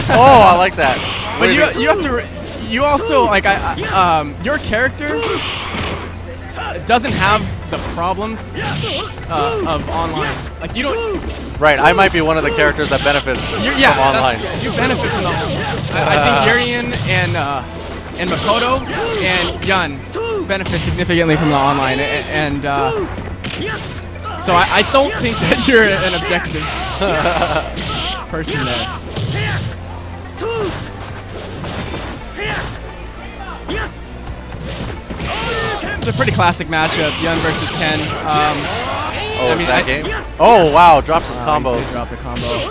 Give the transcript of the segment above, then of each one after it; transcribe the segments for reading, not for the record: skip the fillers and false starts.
Oh, I like that. But you have to. You also like your character doesn't have the problems of online. Like you don't. Right, I might be one of the characters that benefit from online. You benefit from the online. I think Yurian and Makoto and Yun benefit significantly from the online, and so I don't think that you're an objective person there. It's a pretty classic matchup, Yun versus Ken. Oh, I mean, that game? Oh, wow, drops his combos. He dropped the combo.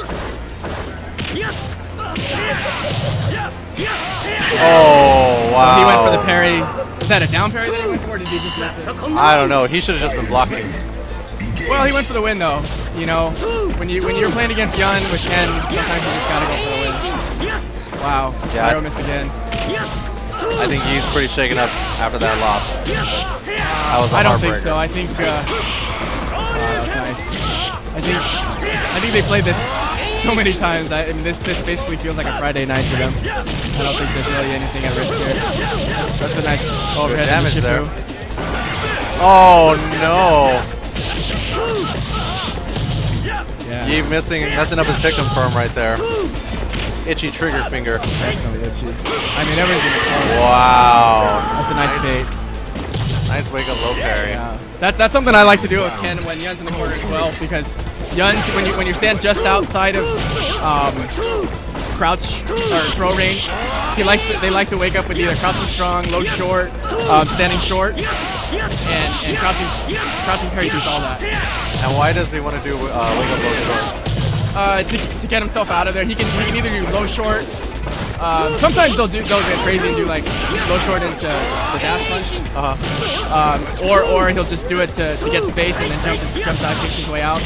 Oh, wow. So he went for the parry. Is that a down parry that he went for, or did he just miss it? I don't know. He should have just been blocking. Well, he went for the win, though. You know, when you're playing against Yun with Ken, sometimes you just gotta go for the win. Wow, yeah, Pyro missed again. I think he's pretty shaken up after that loss. That was a I don't heartbreaker. think so. I think that was nice. I think they played this so many times. This basically feels like a Friday night for them. I don't think there's really anything at risk here. That's a nice overhead damage there. Shifu. Oh no! Yeah. He messing up his hit confirm right there. Itchy trigger finger. Definitely itchy. I mean, everything. Wow. That's a nice bait. Nice wake up low parry. Yeah. That's something I like to do with Ken when Yun's in the corner as well, because Yun's when you stand just outside of crouch or throw range, they like to wake up with either crouching strong, low short, standing short, and crouching parry beats all that. And why does he want to do wake up low short? To get himself out of there. He can either do low short. Sometimes they'll get crazy and do like low short into the dash punch. Or he'll just do it to get space and then jumps out, kicks his way out.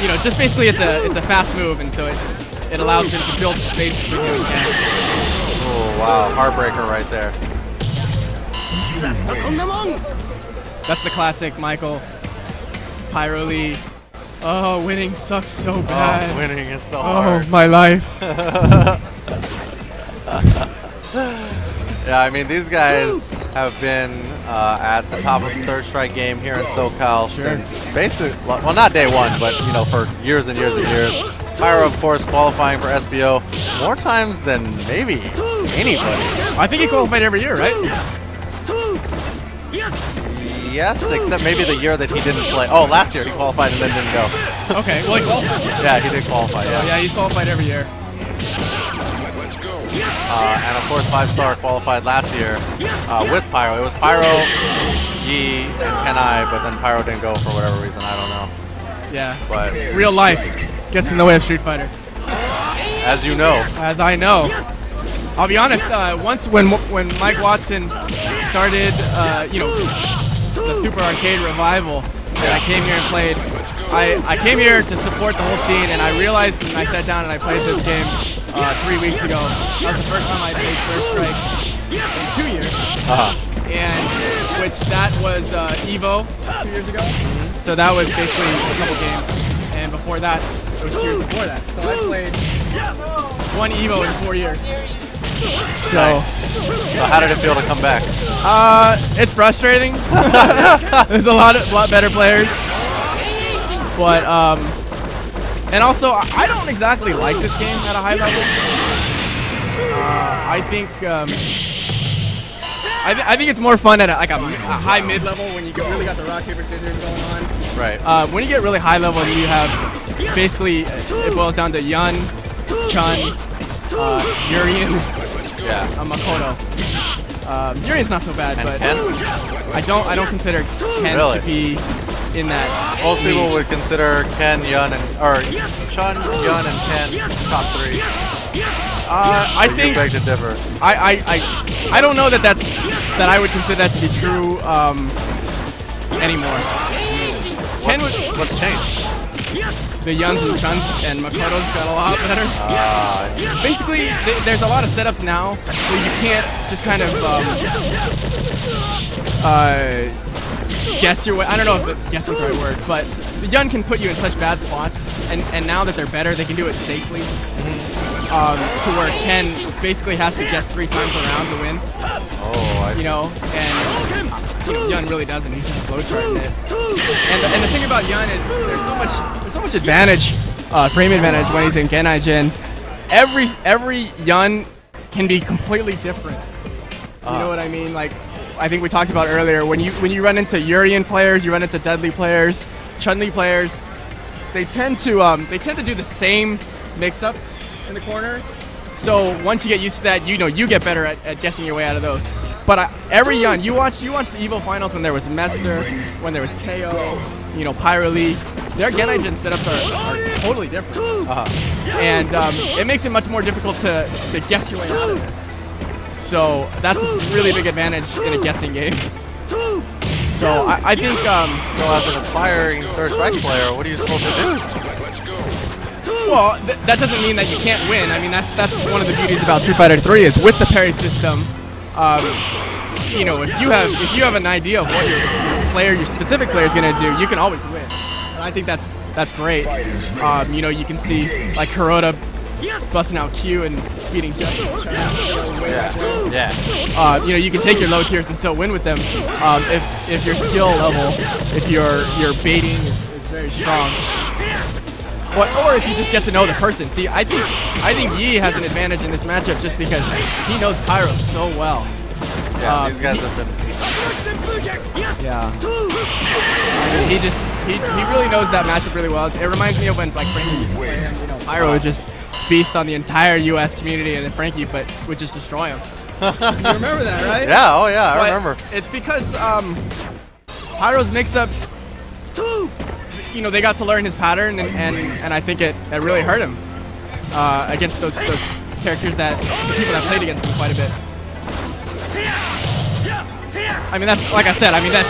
You know, just basically it's a fast move, and so it allows him to build space between him and Ken. Oh wow, heartbreaker right there. That's the classic Michael pryolee. Oh, winning sucks so bad. Oh, winning is so hard. Oh, my life. Yeah, I mean, these guys have been at the top of the third strike game here in Socal since basically, well, not day one, but, you know, for years and years and years. Pyro, of course, qualifying for SBO more times than maybe anybody. I think he qualified every year, right? Yes, except maybe the year that he didn't play. Oh, last year he qualified and then didn't go. Okay, well, he qualified. Yeah, he did qualify, yeah. Yeah, he's qualified every year. And of course, 5-star qualified last year with Pyro. It was Pyro, Yi, and Kenai, but then Pyro didn't go for whatever reason. I don't know. Yeah. But real life gets in the way of Street Fighter. As you know. As I know. I'll be honest. Once when Mike Watson started, you know, the Super Arcade Revival, and I came here and played. I came here to support the whole scene, and I realized when I sat down and I played this game 3 weeks ago. That was the first time I played First Strike in 2 years. And which that was Evo 2 years ago. So that was basically a couple games. And before that, it was 2 years before that. So I played 1 Evo in 4 years. So, nice. So how did it feel to come back? It's frustrating. There's a lot better players. But and also, I don't exactly like this game at a high level. I think I think it's more fun at a high mid level when you really got the rock paper scissors going on. Right. When you get really high level, you have basically it boils down to Yun, Chun, Yurian, Makoto. Yurian's not so bad, and but Ken? I don't consider Ken to be in that. Most people would consider Ken, Yun, or Chun, Yun, and Ken top 3. I think. You beg to differ. I don't know that I would consider that to be true anymore. What's changed? The Yuns and Chuns and Makoto's got a lot better. Basically, there's a lot of setups now where you can't just kind of guess your way. I don't know if guess is the right word, but the Yun can put you in such bad spots, and now that they're better, they can do it safely. To where Ken basically has to guess 3 times around to win. Oh, I see. You know, and Yun really doesn't. He's just flowcharting it. And the thing about Yun is there's so much advantage, frame advantage when he's in Genai-Jin. Every Yun can be completely different. You know what I mean? Like, I think we talked about earlier, when you run into Urien players, you run into Deadly players, Chun-Li players, they tend to do the same mix-ups in the corner. So once you get used to that, you get better at guessing your way out of those. But every Yun, you watch the EVO finals when there was Mester, when there was KO, pryolee. Their Genai-Jin setups are totally different. And it makes it much more difficult to guess your way out of it. So that's a really big advantage in a guessing game. So I think... so as an aspiring third strike player, what are you supposed to do? Well, that doesn't mean that you can't win. I mean, that's one of the beauties about Street Fighter 3 is with the parry system. If you have an idea of what your specific player is going to do, you can always win. And I think that's great. You can see like Hirota busting out Q and beating Justin. You can take your low tiers and still win with them if your skill level, if your baiting is very strong. Or if you just get to know the person. See, I think Yi has an advantage in this matchup just because he knows Pyro so well. Yeah, these guys have been. Yeah. I mean, he really knows that matchup really well. It reminds me of when like Frankie used to play him. Pyro would just beast on the entire U.S. community, and then Frankie would just destroy him. You remember that, right? Yeah. Oh yeah, I remember. It's because Pyro's mix-ups. They got to learn his pattern, and I think it really hurt him against those characters the people that played against him quite a bit. I mean, that's like I said. I mean, that's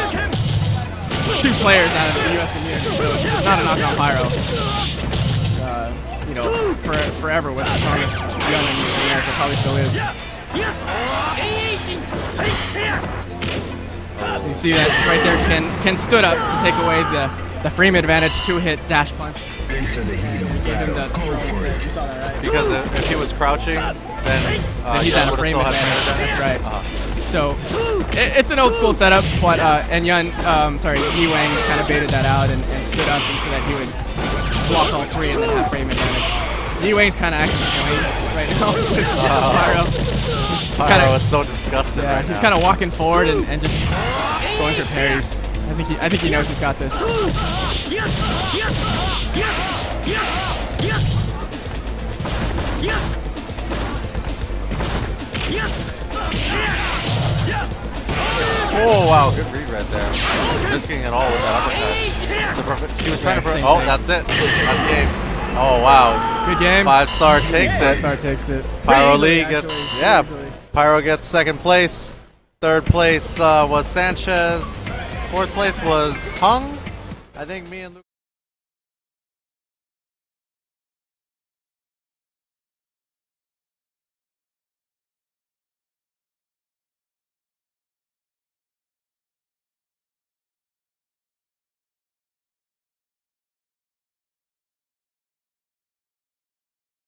2 players out of the U.S. community, so it's not a knock on Pyro. Forever was the strongest Yun in America, probably still is. You see that right there? Ken stood up to take away the frame advantage 2-hit dash punch. Gave him the throw. You saw that, right? Because if he was crouching, then he's at a frame advantage. That's right. So it's an old school setup, but and Yi Wang kind of baited that out and stood up so that he would block all 3 and then have frame advantage. Yi Wang's kind of actually playing right now with Pyro. Pyro is so disgusted right he's now. kind of walking forward and just going for parries. I think he knows he's got this. Oh wow, good read right there. Risking it all with that uppercut. He was trying to. Oh, that's it. That's game. Oh wow. Good game. 5-star takes it. 5-star takes it. Pryolee gets Pyro gets 2nd place. 3rd place was Sanchez. 4th place was Hung. I think me and Luke.